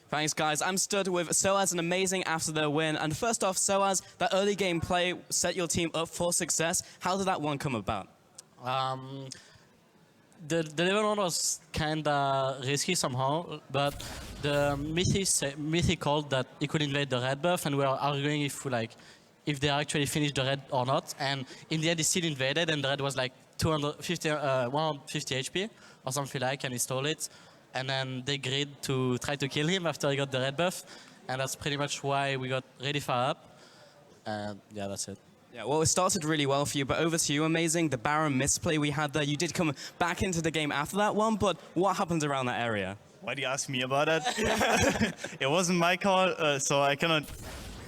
Thanks, guys. I'm stood with Soaz, an amazing after their win. And first off, Soaz, that early game play set your team up for success. How did that one come about? The level one was kinda risky somehow, but the Mythy called that he could invade the red buff, and we were arguing if they actually finished the red or not. And in the end, he still invaded, and the red was like 150 HP or something like, and he stole it. And then they agreed to try to kill him after he got the red buff, and that's pretty much why we got really far up. And yeah, that's it. Yeah, well, it started really well for you, but over to you, Amazing. The Baron misplay we had there, you did come back into the game after that one, but what happened around that area? Why do you ask me about that? It wasn't my call, so I cannot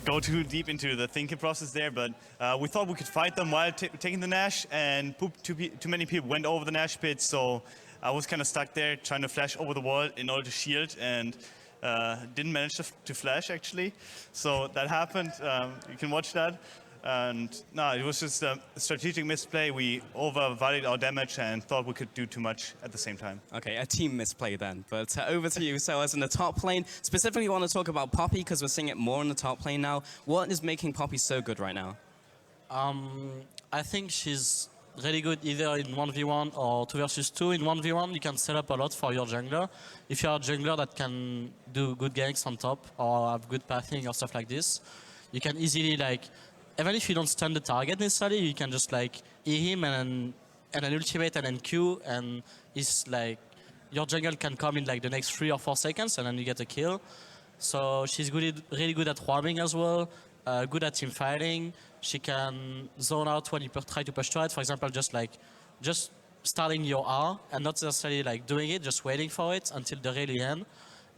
go too deep into the thinking process there, but we thought we could fight them while taking the Nash, and too many people went over the Nash pit, so I was kind of stuck there trying to flash over the wall in order to shield, and didn't manage to flash, actually. So that happened. You can watch that. And no, it was just a strategic misplay. We overvalued our damage and thought we could do too much at the same time. Okay, a team misplay then. But over to you, so as in the top lane, specifically want to talk about Poppy because we're seeing it more in the top lane now. What is making Poppy so good right now? I think she's really good either in 1v1 or 2 versus 2. In 1v1, you can set up a lot for your jungler. If you're a jungler that can do good ganks on top or have good pathing or stuff like this, you can easily even if you don't stun the target necessarily, you can just E him and then ultimate and then Q, and it's your jungle can come in the next 3 or 4 seconds and then you get a kill. So she's really good at roaming as well, good at team fighting. She can zone out when you try to push turret, for example, just starting your R and not necessarily doing it, just waiting for it until the really end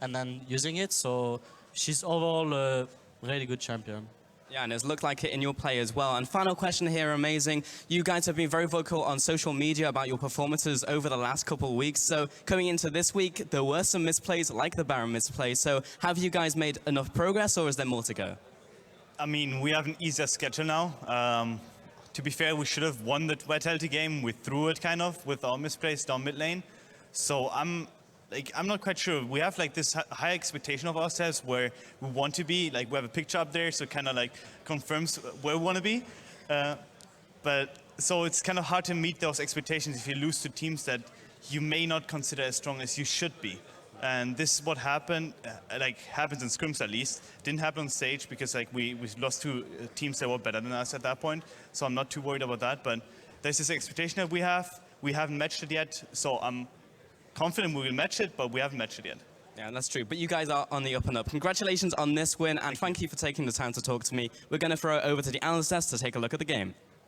and then using it. So she's overall a really good champion. Yeah, and it's looked like it in your play as well. And final question here, Amazing. You guys have been very vocal on social media about your performances over the last couple of weeks. So coming into this week, there were some misplays like the Baron misplay. So have you guys made enough progress or is there more to go? I mean, we have an easier schedule now. To be fair, we should have won the Vitality game. We threw it kind of with our misplays down mid lane. So I'm not quite sure. We have this high expectation of ourselves where we want to be. We have a picture up there, so it kind of confirms where we want to be. But so it's kind of hard to meet those expectations if you lose to teams that you may not consider as strong as you should be. And this is what happened, happens in scrims at least. Didn't happen on stage because we lost to teams that were better than us at that point. So I'm not too worried about that. But there's this expectation that we have. We haven't matched it yet. So I'm confident we will match it, but we haven't matched it yet. Yeah, that's true. But you guys are on the up and up. Congratulations on this win, and thank you for taking the time to talk to me. We're going to throw it over to the analyst desk to take a look at the game.